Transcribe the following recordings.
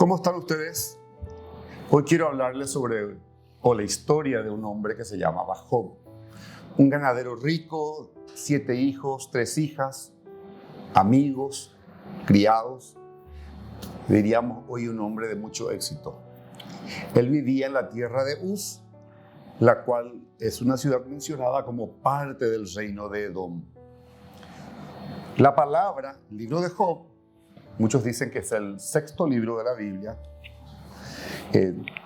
¿Cómo están ustedes? Hoy quiero hablarles sobre la historia de un hombre que se llamaba Job. Un ganadero rico, 7 hijos, 3 hijas, amigos, criados. Diríamos hoy un hombre de mucho éxito. Él vivía en la tierra de Uz, la cual es una ciudad mencionada como parte del reino de Edom. La palabra, el libro de Job, muchos dicen que es el 6º libro de la Biblia.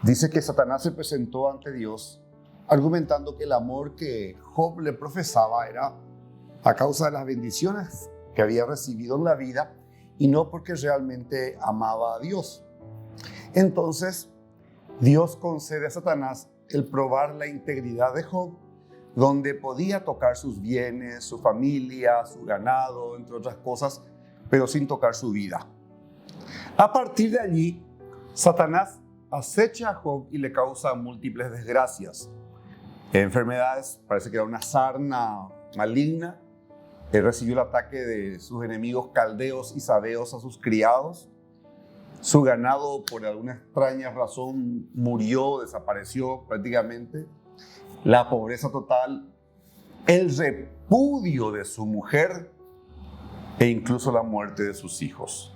Dice que Satanás se presentó ante Dios argumentando que el amor que Job le profesaba era a causa de las bendiciones que había recibido en la vida y no porque realmente amaba a Dios. Entonces, Dios concede a Satanás el probar la integridad de Job, donde podía tocar sus bienes, su familia, su ganado, entre otras cosas, pero sin tocar su vida. A partir de allí, Satanás acecha a Job y le causa múltiples desgracias. Enfermedades, parece que era una sarna maligna. Él recibió el ataque de sus enemigos caldeos y sabeos a sus criados. Su ganado, por alguna extraña razón, murió, desapareció prácticamente. La pobreza total, el repudio de su mujer e incluso la muerte de sus hijos.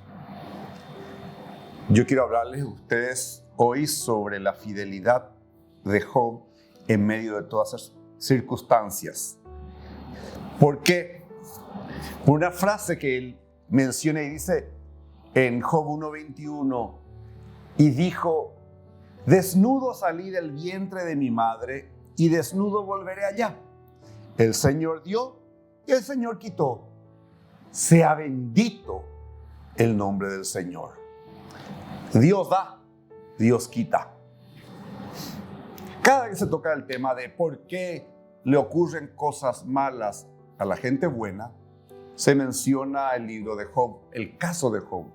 Yo quiero hablarles a ustedes hoy sobre la fidelidad de Job en medio de todas esas circunstancias. ¿Por qué? Por una frase que él menciona y dice en Job 1:21, y dijo: desnudo salí del vientre de mi madre y desnudo volveré allá. El Señor dio y el Señor quitó. Sea bendito el nombre del Señor. Dios da, Dios quita. Cada vez que se toca el tema de por qué le ocurren cosas malas a la gente buena, se menciona el libro de Job, el caso de Job.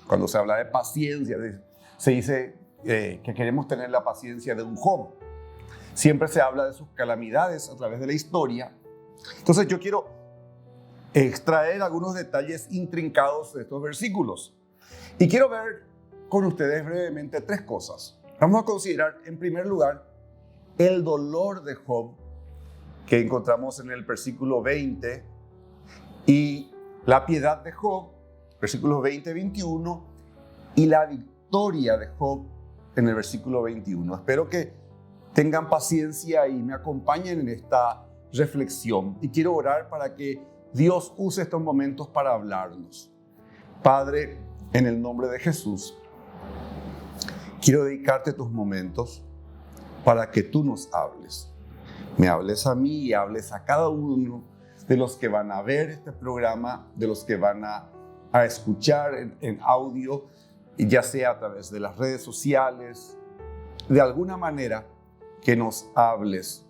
Cuando se habla de paciencia, se dice que queremos tener la paciencia de un Job. Siempre se habla de sus calamidades a través de la historia. Entonces yo quiero extraer algunos detalles intrincados de estos versículos. Y quiero ver con ustedes brevemente 3 cosas. Vamos a considerar, en primer lugar, el dolor de Job, que encontramos en el versículo 20, y la piedad de Job, versículos 20 y 21, y la victoria de Job en el versículo 21. Espero que tengan paciencia y me acompañen en esta reflexión. Y quiero orar para que Dios use estos momentos para hablarnos. Padre, en el nombre de Jesús, quiero dedicarte tus momentos para que tú nos hables. Me hables a mí y hables a cada uno de los que van a ver este programa, de los que van a escuchar en audio, ya sea a través de las redes sociales, de alguna manera que nos hables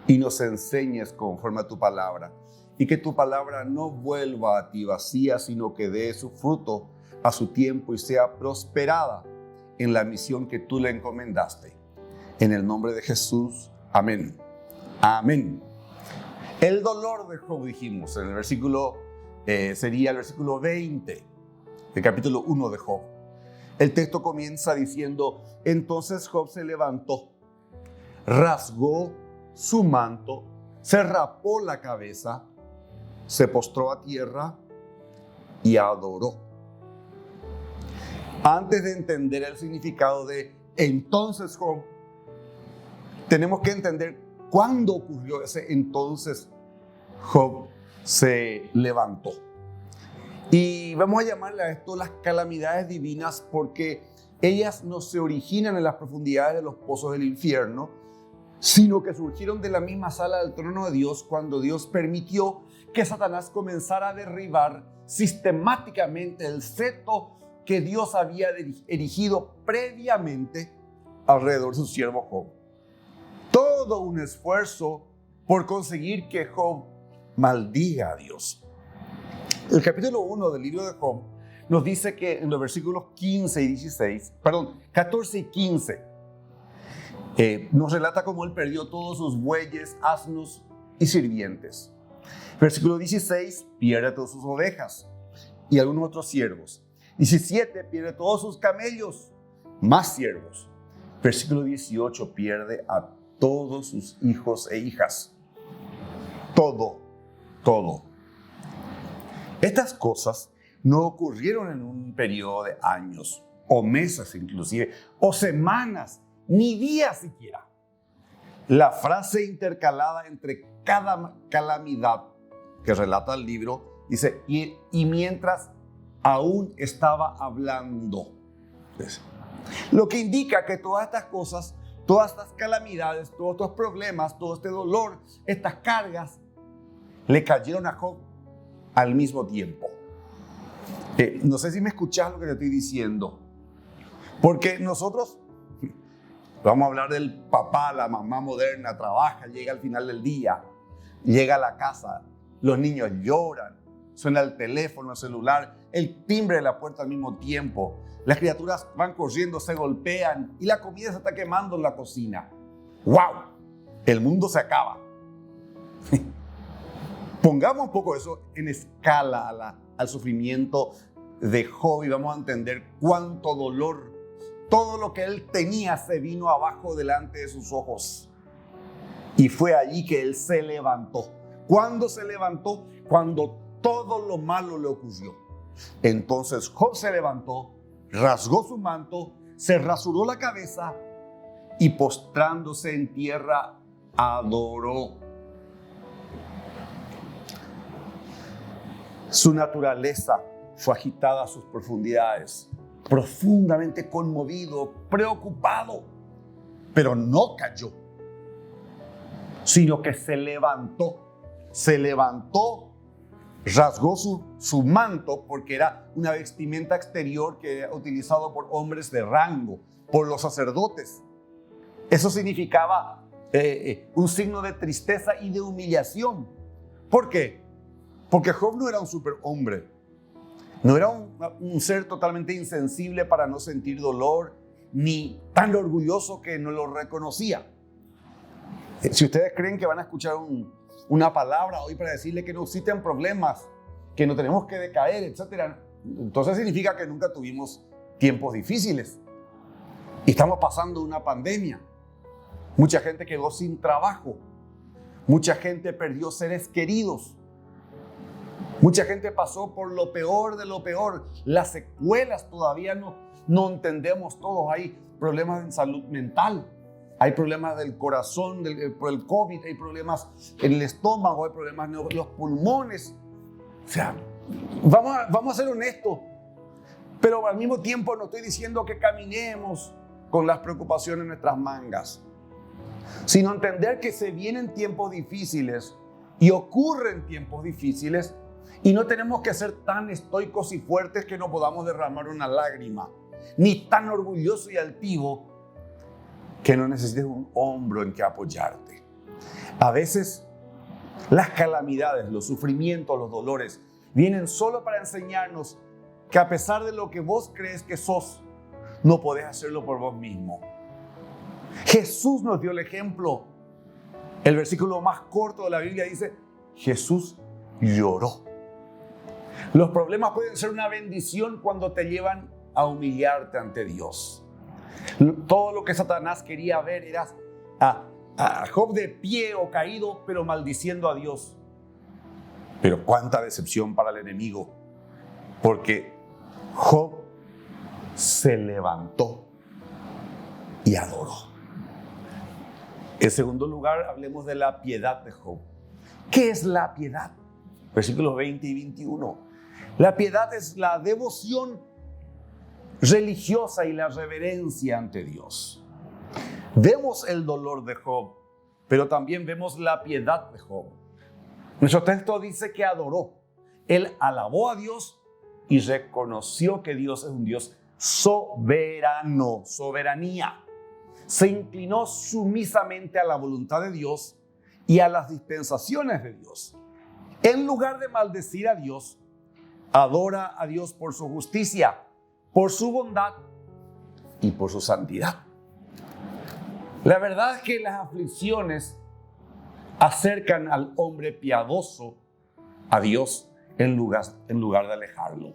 y nos enseñes conforme a tu palabra, y que tu palabra no vuelva a ti vacía, sino que dé su fruto a su tiempo y sea prosperada en la misión que tú le encomendaste. En el nombre de Jesús, amén. Amén. El dolor de Job, dijimos, en el versículo, sería el versículo 20 del capítulo 1 de Job. El texto comienza diciendo: entonces Job se levantó, rasgó su manto, se rapó la cabeza, se postró a tierra y adoró. Antes de entender el significado de entonces Job, tenemos que entender cuándo ocurrió ese entonces Job se levantó. Y vamos a llamarle a esto las calamidades divinas, porque ellas no se originan en las profundidades de los pozos del infierno, sino que surgieron de la misma sala del trono de Dios cuando Dios permitió que Satanás comenzara a derribar sistemáticamente el cetro que Dios había erigido previamente alrededor de su siervo Job. Todo un esfuerzo por conseguir que Job maldiga a Dios. El capítulo 1 del libro de Job nos dice que en los versículos 14 y 15, nos relata cómo él perdió todos sus bueyes, asnos y sirvientes. Versículo 16, pierde todas sus ovejas y algunos otros siervos. 17, pierde todos sus camellos más siervos. Versículo 18, pierde a todos sus hijos e hijas. Todo. Estas cosas no ocurrieron en un periodo de años, o meses inclusive, o semanas, ni días siquiera. La frase intercalada entre cada calamidad que relata el libro dice, y mientras aún estaba hablando. Lo que indica que todas estas cosas, todas estas calamidades, todos estos problemas, todo este dolor, estas cargas, le cayeron a Job al mismo tiempo. No sé si me escuchás lo que te estoy diciendo. Porque nosotros, vamos a hablar del papá, la mamá moderna, trabaja, llega al final del día, llega a la casa, los niños lloran, suena el teléfono, el celular, el timbre de la puerta al mismo tiempo. Las criaturas van corriendo, se golpean y la comida se está quemando en la cocina. ¡Wow! El mundo se acaba. Pongamos un poco eso en escala al sufrimiento de Job y vamos a entender cuánto dolor, todo lo que él tenía se vino abajo delante de sus ojos. Y fue allí que él se levantó. ¿Cuándo se levantó? Cuando todo lo malo le ocurrió. Entonces Job se levantó, rasgó su manto, se rasuró la cabeza y postrándose en tierra adoró. Su naturaleza fue agitada a sus profundidades, profundamente conmovido, preocupado, pero no cayó, sino que se levantó, rasgó su manto, porque era una vestimenta exterior que era utilizado por hombres de rango, por los sacerdotes. Eso significaba un signo de tristeza y de humillación. ¿Por qué? Porque Job no era un superhombre, no era un ser totalmente insensible para no sentir dolor, ni tan orgulloso que no lo reconocía. Si ustedes creen que van a escuchar una palabra hoy para decirle que no existen problemas, que no tenemos que decaer, etc., entonces significa que nunca tuvimos tiempos difíciles. Y estamos pasando una pandemia. Mucha gente quedó sin trabajo. Mucha gente perdió seres queridos. Mucha gente pasó por lo peor de lo peor. Las secuelas todavía no entendemos todos. Hay problemas en salud mental. Hay problemas del corazón por el COVID. Hay problemas en el estómago. Hay problemas en los pulmones. O sea, vamos a ser honestos. Pero al mismo tiempo no estoy diciendo que caminemos con las preocupaciones en nuestras mangas, sino entender que se vienen tiempos difíciles y ocurren tiempos difíciles. Y no tenemos que ser tan estoicos y fuertes que no podamos derramar una lágrima, ni tan orgulloso y altivo que no necesites un hombro en que apoyarte. A veces las calamidades, los sufrimientos, los dolores vienen solo para enseñarnos que a pesar de lo que vos crees que sos, no podés hacerlo por vos mismo. Jesús nos dio el ejemplo. El versículo más corto de la Biblia dice, Jesús lloró. Los problemas pueden ser una bendición cuando te llevan a humillarte ante Dios. Todo lo que Satanás quería ver era a Job de pie o caído, pero maldiciendo a Dios. Pero cuánta decepción para el enemigo, porque Job se levantó y adoró. En segundo lugar, hablemos de la piedad de Job. ¿Qué es la piedad? Versículos 20 y 21. La piedad es la devoción religiosa y la reverencia ante Dios. Vemos el dolor de Job, pero también vemos la piedad de Job. Nuestro texto dice que adoró. Él alabó a Dios y reconoció que Dios es un Dios soberano, soberanía. Se inclinó sumisamente a la voluntad de Dios y a las dispensaciones de Dios. En lugar de maldecir a Dios, adora a Dios por su justicia, por su bondad y por su santidad. La verdad es que las aflicciones acercan al hombre piadoso a Dios en lugar de alejarlo.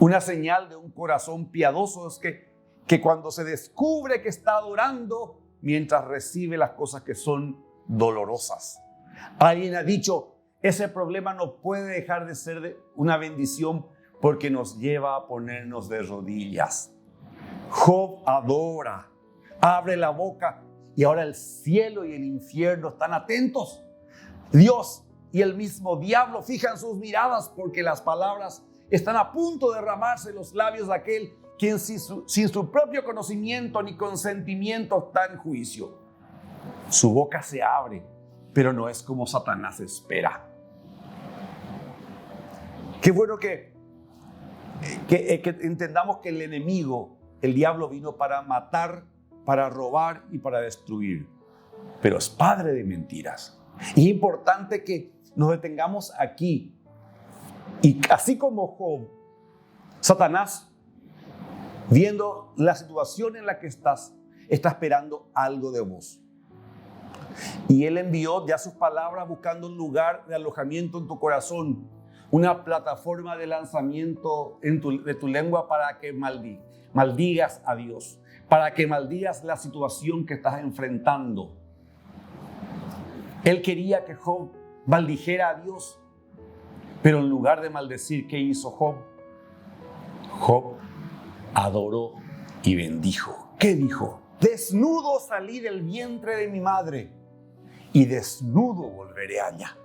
Una señal de un corazón piadoso es que que cuando se descubre que está adorando mientras recibe las cosas que son dolorosas. Alguien ha dicho, ese problema no puede dejar de ser una bendición porque nos lleva a ponernos de rodillas. Job adora, abre la boca y ahora el cielo y el infierno están atentos. Dios y el mismo diablo fijan sus miradas porque las palabras están a punto de derramarse en los labios de aquel quien sin su propio conocimiento ni consentimiento está en juicio. Su boca se abre, pero no es como Satanás espera. Qué bueno que entendamos que el enemigo, el diablo, vino para matar, para robar y para destruir, pero es padre de mentiras. Y es importante que nos detengamos aquí. Y así como Job, Satanás, viendo la situación en la que estás, está esperando algo de vos. Y él envió ya sus palabras buscando un lugar de alojamiento en tu corazón, una plataforma de lanzamiento de tu lengua para que maldigas a Dios, para que maldigas la situación que estás enfrentando. Él quería que Job maldijera a Dios, pero en lugar de maldecir, ¿qué hizo Job? Job adoró y bendijo. ¿Qué dijo? Desnudo salí del vientre de mi madre y desnudo volveré allá.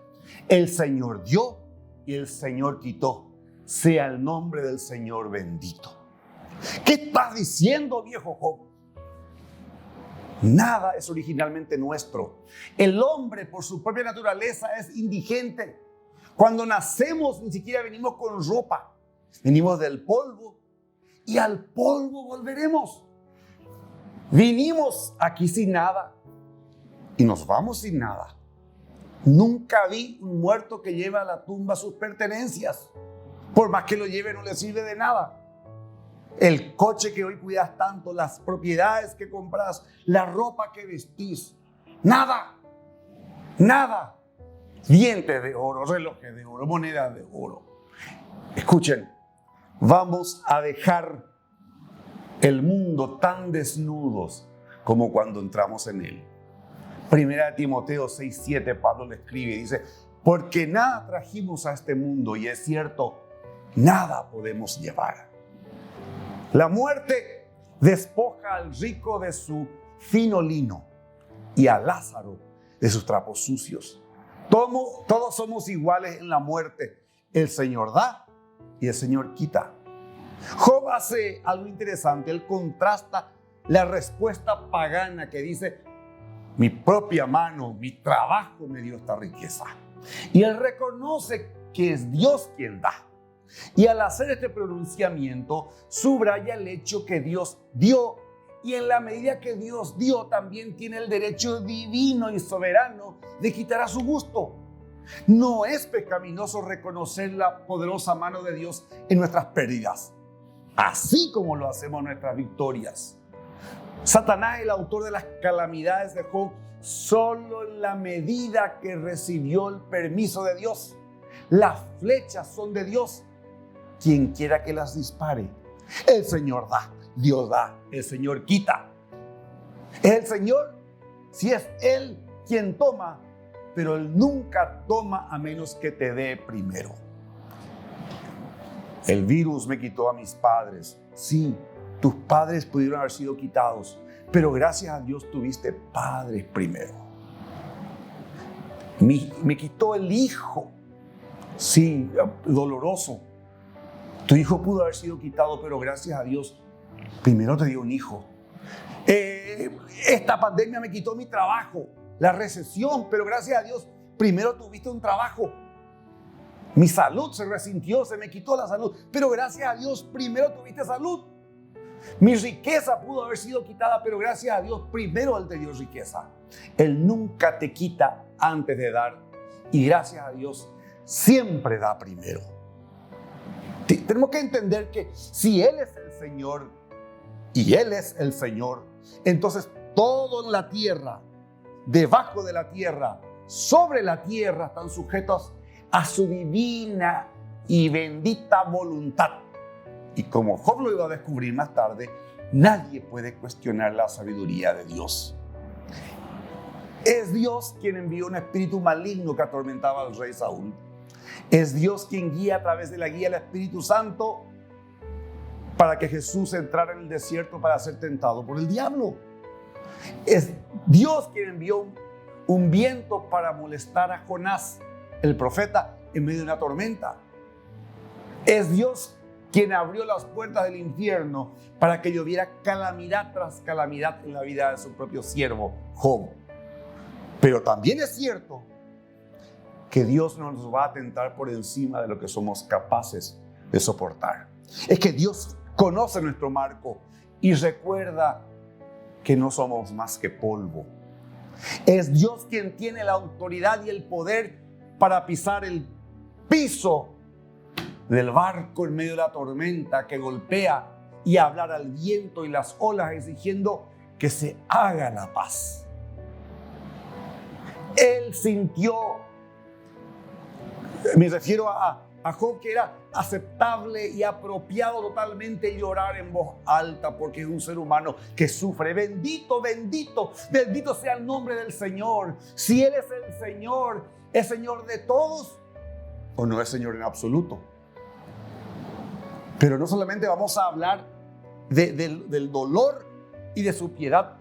El Señor dio y el Señor quitó. Sea el nombre del Señor bendito. ¿Qué estás diciendo, viejo Job? Nada es originalmente nuestro. El hombre, por su propia naturaleza, es indigente. Cuando nacemos, ni siquiera venimos con ropa. Venimos del polvo y al polvo volveremos. Vinimos aquí sin nada y nos vamos sin nada. Nunca vi un muerto que lleve a la tumba sus pertenencias. Por más que lo lleve, no le sirve de nada. El coche que hoy cuidas tanto, las propiedades que compras, la ropa que vestís, nada, nada. Dientes de oro, relojes de oro, monedas de oro. Escuchen, vamos a dejar el mundo tan desnudos como cuando entramos en él. Primera de Timoteo 6:7, Pablo le escribe y dice, porque nada trajimos a este mundo, y es cierto, nada podemos llevar. La muerte despoja al rico de su fino lino y a Lázaro de sus trapos sucios. Todos somos iguales en la muerte. El Señor da y el Señor quita. Job hace algo interesante. Él contrasta la respuesta pagana que dice, mi propia mano, mi trabajo me dio esta riqueza. Y él reconoce que es Dios quien da. Y al hacer este pronunciamiento, subraya el hecho que Dios dio. Y en la medida que Dios dio, también tiene el derecho divino y soberano de quitar a su gusto. No es pecaminoso reconocer la poderosa mano de Dios en nuestras pérdidas, así como lo hacemos en nuestras victorias. Satanás, el autor de las calamidades de Job, solo en la medida que recibió el permiso de Dios. Las flechas son de Dios. Quien quiera que las dispare. El Señor da, Dios da, el Señor quita. Es el Señor, si es Él quien toma, pero Él nunca toma a menos que te dé primero. El virus me quitó a mis padres. Sí, tus padres pudieron haber sido quitados, pero gracias a Dios tuviste padres primero. Me quitó el hijo. Sí, doloroso. Tu hijo pudo haber sido quitado, pero gracias a Dios primero te dio un hijo. Esta pandemia me quitó mi trabajo, la recesión, pero gracias a Dios primero tuviste un trabajo. Mi salud se resintió, se me quitó la salud, pero gracias a Dios primero tuviste salud. Mi riqueza pudo haber sido quitada, pero gracias a Dios primero Él te dio riqueza. Él nunca te quita antes de dar, y gracias a Dios siempre da primero. Tenemos que entender que si Él es el Señor y Él es el Señor, entonces todo en la tierra, debajo de la tierra, sobre la tierra, están sujetos a su divina y bendita voluntad. Y como Job lo iba a descubrir más tarde, nadie puede cuestionar la sabiduría de Dios. Es Dios quien envió un espíritu maligno que atormentaba al rey Saúl. Es Dios quien guía a través de la guía del Espíritu Santo para que Jesús entrara en el desierto para ser tentado por el diablo. Es Dios quien envió un viento para molestar a Jonás, el profeta, en medio de una tormenta. Es Dios quien abrió las puertas del infierno para que lloviera calamidad tras calamidad en la vida de su propio siervo, Job. Pero también es cierto que Dios no nos va a tentar por encima de lo que somos capaces de soportar. Es que Dios conoce nuestro marco y recuerda que no somos más que polvo. Es Dios quien tiene la autoridad y el poder para pisar el piso del barco en medio de la tormenta que golpea y hablar al viento y las olas exigiendo que se haga la paz. Él sintió, me refiero a Job, que era aceptable y apropiado totalmente llorar en voz alta porque es un ser humano que sufre. Bendito, bendito, bendito sea el nombre del Señor. Si Él es el Señor, ¿es Señor de todos o no es Señor en absoluto? Pero no solamente vamos a hablar del dolor y de su piedad,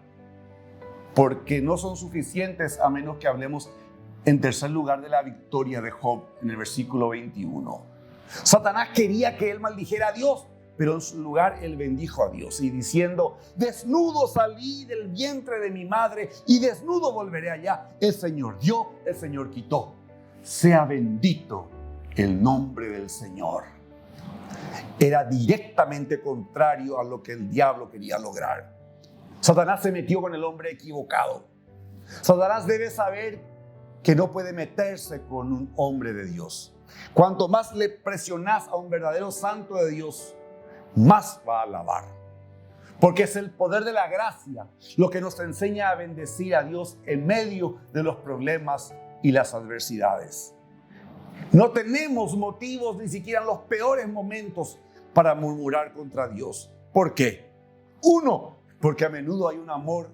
porque no son suficientes a menos que hablemos en tercer lugar de la victoria de Job en el versículo 21. Satanás quería que él maldijera a Dios, pero en su lugar él bendijo a Dios y diciendo: desnudo salí del vientre de mi madre y desnudo volveré allá. El Señor dio, el Señor quitó. Sea bendito el nombre del Señor. Era directamente contrario a lo que el diablo quería lograr. Satanás se metió con el hombre equivocado. Satanás debe saber que no puede meterse con un hombre de Dios. Cuanto más le presionas a un verdadero santo de Dios, más va a alabar. Porque es el poder de la gracia lo que nos enseña a bendecir a Dios en medio de los problemas y las adversidades. No tenemos motivos ni siquiera en los peores momentos para murmurar contra Dios. ¿Por qué? Uno, porque a menudo hay un amor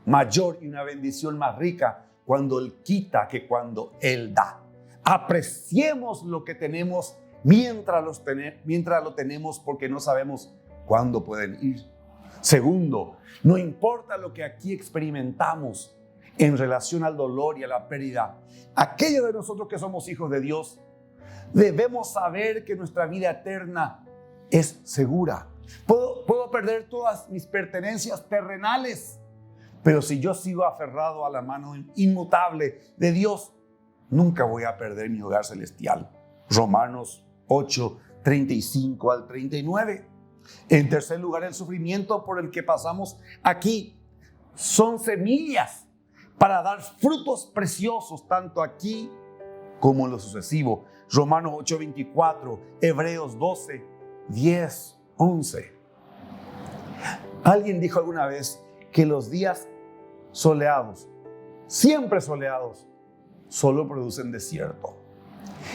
mayor y una bendición más rica cuando Él quita que cuando Él da. Apreciemos lo que tenemos mientras lo tenemos, porque no sabemos cuándo pueden ir. Segundo, no importa lo que aquí experimentamos en relación al dolor y a la pérdida, aquellos de nosotros que somos hijos de Dios debemos saber que nuestra vida eterna es segura. Puedo perder todas mis pertenencias terrenales, pero si yo sigo aferrado a la mano inmutable de Dios, nunca voy a perder mi hogar celestial. Romanos 8, 35 al 39. En tercer lugar, el sufrimiento por el que pasamos aquí son semillas para dar frutos preciosos tanto aquí como en lo sucesivo. Romanos 8, 24, Hebreos 12, 10, 11. Alguien dijo alguna vez que los días soleados, siempre soleados, solo producen desierto.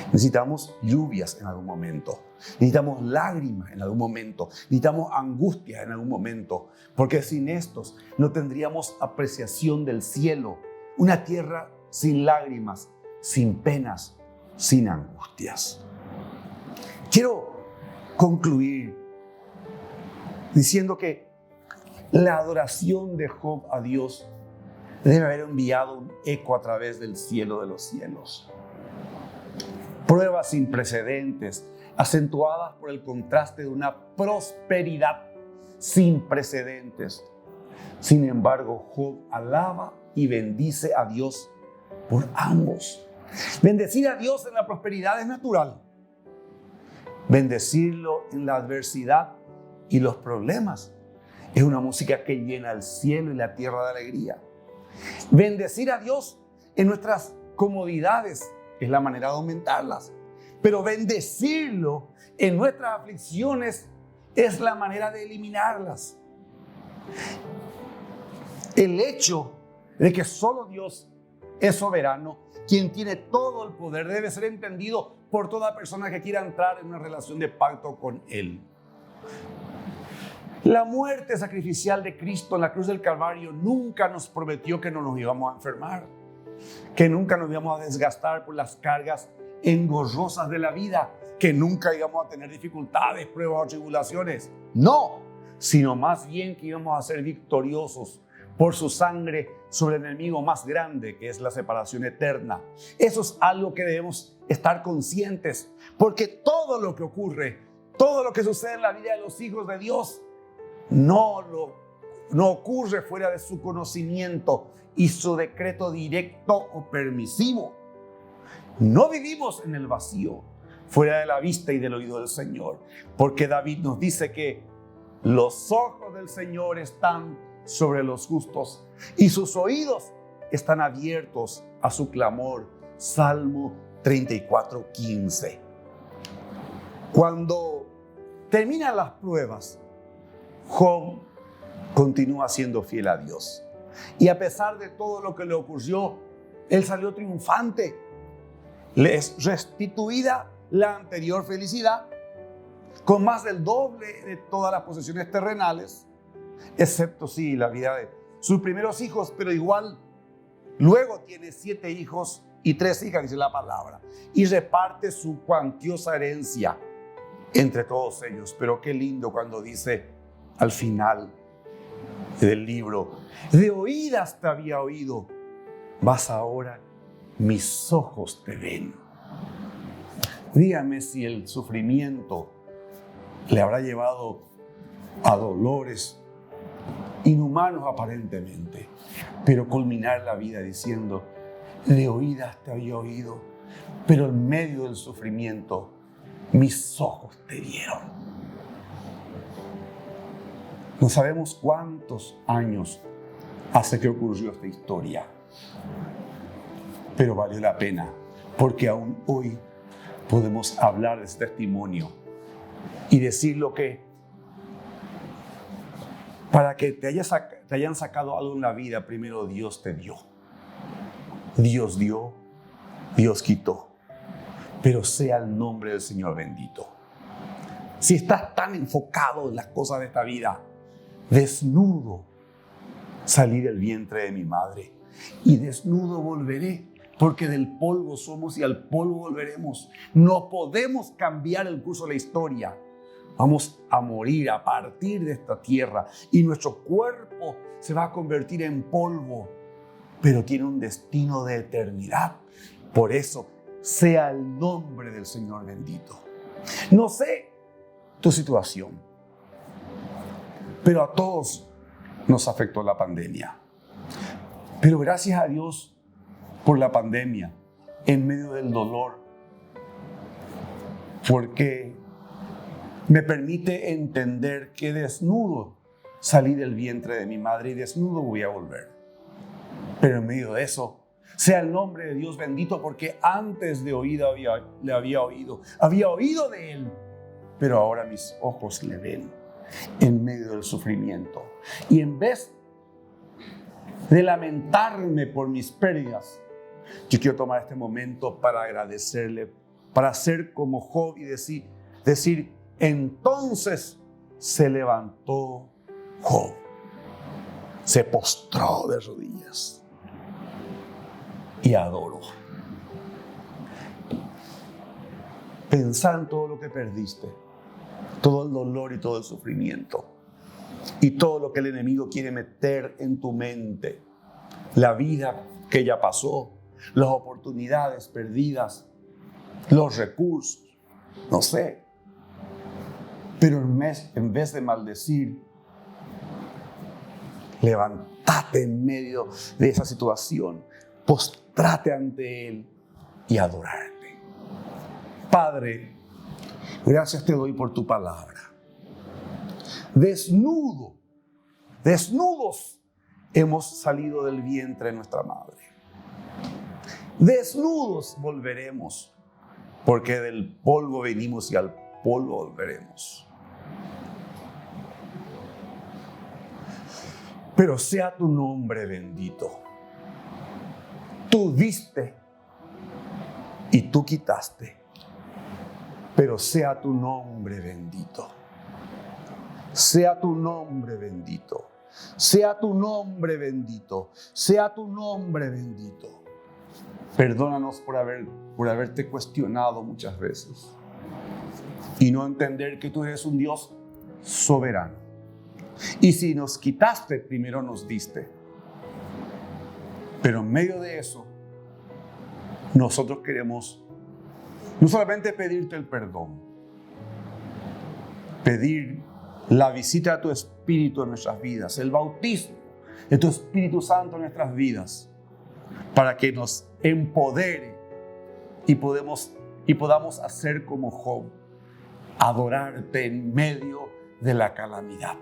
Necesitamos lluvias en algún momento. Necesitamos lágrimas en algún momento. Necesitamos angustia en algún momento. Porque sin estos no tendríamos apreciación del cielo. Una tierra sin lágrimas, sin penas, sin angustias. Quiero concluir diciendo que la adoración de Job a Dios debe haber enviado un eco a través del cielo de los cielos. Pruebas sin precedentes, acentuadas por el contraste de una prosperidad sin precedentes. Sin embargo, Job alaba y bendice a Dios por ambos. Bendecir a Dios en la prosperidad es natural. Bendecirlo en la adversidad y los problemas es una música que llena el cielo y la tierra de alegría. Bendecir a Dios en nuestras comodidades es la manera de aumentarlas. Pero bendecirlo en nuestras aflicciones es la manera de eliminarlas. El hecho de que solo Dios es soberano, quien tiene todo el poder, debe ser entendido por toda persona que quiera entrar en una relación de pacto con Él. La muerte sacrificial de Cristo en la cruz del Calvario nunca nos prometió que no nos íbamos a enfermar, que nunca nos íbamos a desgastar por las cargas engorrosas de la vida, que nunca íbamos a tener dificultades, pruebas o tribulaciones. No, sino más bien que íbamos a ser victoriosos por su sangre sobre el enemigo más grande, que es la separación eterna. Eso es algo que debemos estar conscientes, porque todo lo que ocurre, todo lo que sucede en la vida de los hijos de Dios, no ocurre fuera de su conocimiento y su decreto directo o permisivo. No vivimos en el vacío, fuera de la vista y del oído del Señor, porque David nos dice que los ojos del Señor están sobre los justos y sus oídos están abiertos a su clamor. Salmo 34:15. Cuando terminan las pruebas, Job continúa siendo fiel a Dios. Y a pesar de todo lo que le ocurrió, él salió triunfante. Le es restituida la anterior felicidad, con más del doble de todas las posesiones terrenales, excepto sí la vida de sus primeros hijos, pero igual luego tiene 7 hijos y 3 hijas, dice la palabra, y reparte su cuantiosa herencia entre todos ellos. Pero qué lindo cuando dice al final del libro: de oídas te había oído, mas ahora mis ojos te ven. Dígame si el sufrimiento le habrá llevado a dolores inhumanos aparentemente, pero culminar la vida diciendo: de oídas te había oído, pero en medio del sufrimiento mis ojos te vieron. No sabemos cuántos años hace que ocurrió esta historia, pero valió la pena, porque aún hoy podemos hablar de ese testimonio y decir lo que, para que te hayan sacado algo en la vida, primero Dios te dio. Dios dio, Dios quitó, pero sea el nombre del Señor bendito. Si estás tan enfocado en las cosas de esta vida, desnudo salí del vientre de mi madre y desnudo volveré, porque del polvo somos y al polvo volveremos. No podemos cambiar el curso de la historia. Vamos a morir, a partir de esta tierra, y nuestro cuerpo se va a convertir en polvo, pero tiene un destino de eternidad. Por eso, sea el nombre del Señor bendito. No sé tu situación, pero a todos nos afectó la pandemia. Pero gracias a Dios por la pandemia, en medio del dolor, porque me permite entender que desnudo salí del vientre de mi madre y desnudo voy a volver. Pero en medio de eso, sea el nombre de Dios bendito, porque antes de oído le había oído de Él, pero ahora mis ojos le ven en medio del sufrimiento. Y en vez de lamentarme por mis pérdidas, yo quiero tomar este momento para agradecerle, para ser como Job y decir: entonces se levantó Job, se postró de rodillas y adoró. Pensá en todo lo que perdiste, todo el dolor y todo el sufrimiento, y todo lo que el enemigo quiere meter en tu mente, la vida que ya pasó, las oportunidades perdidas, los recursos, no sé. Pero en vez de maldecir, levántate en medio de esa situación, postrate ante Él y adorarle. Padre, gracias te doy por tu palabra. Desnudos hemos salido del vientre de nuestra madre. Desnudos volveremos, porque del polvo venimos y al polvo volveremos. Pero sea tu nombre bendito. Tú diste y tú quitaste, pero sea tu nombre bendito. Sea tu nombre bendito. Sea tu nombre bendito. Sea tu nombre bendito. Perdónanos por haberte cuestionado muchas veces y no entender que tú eres un Dios soberano. Y si nos quitaste, primero nos diste. Pero en medio de eso, nosotros queremos no solamente pedirte el perdón, pedir la visita de tu Espíritu en nuestras vidas, el bautismo de tu Espíritu Santo en nuestras vidas, para que nos empodere y podamos hacer como Job, adorarte en medio de la calamidad,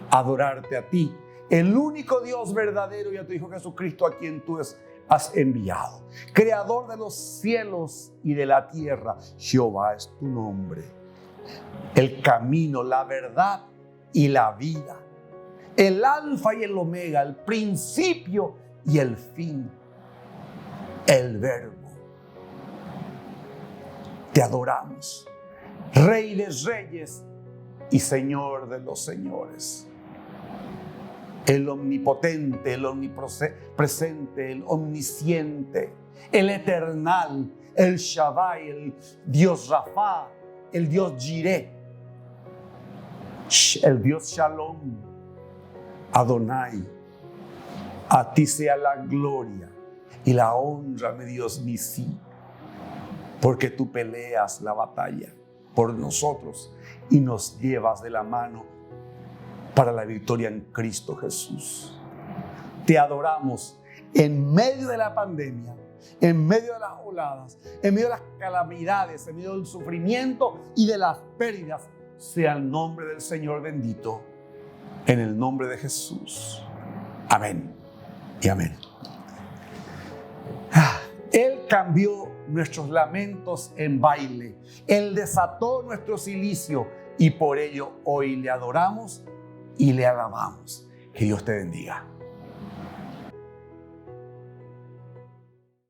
adorarte a ti, el único Dios verdadero, y a tu Hijo Jesucristo, a quien tú has enviado, creador de los cielos y de la tierra. Jehová es tu nombre, el camino, la verdad y la vida, el alfa y el omega, el principio y el fin, el verbo. Te adoramos, Rey de reyes y Señor de los señores, el omnipotente, el omnipresente, el omnisciente, el eternal, el Shaddai, el Dios Rafa, el Dios Jireh, el Dios Shalom, Adonai. A ti sea la gloria y la honra, mi Dios, mi sí, porque tú peleas la batalla por nosotros y nos llevas de la mano para la victoria en Cristo Jesús. Te adoramos en medio de la pandemia, en medio de las oladas, en medio de las calamidades, en medio del sufrimiento y de las pérdidas. Sea el nombre del Señor bendito, en el nombre de Jesús. Amén y amén. Él cambió nuestros lamentos en baile. Él desató nuestro cilicio y por ello hoy le adoramos y le alabamos. Que Dios te bendiga.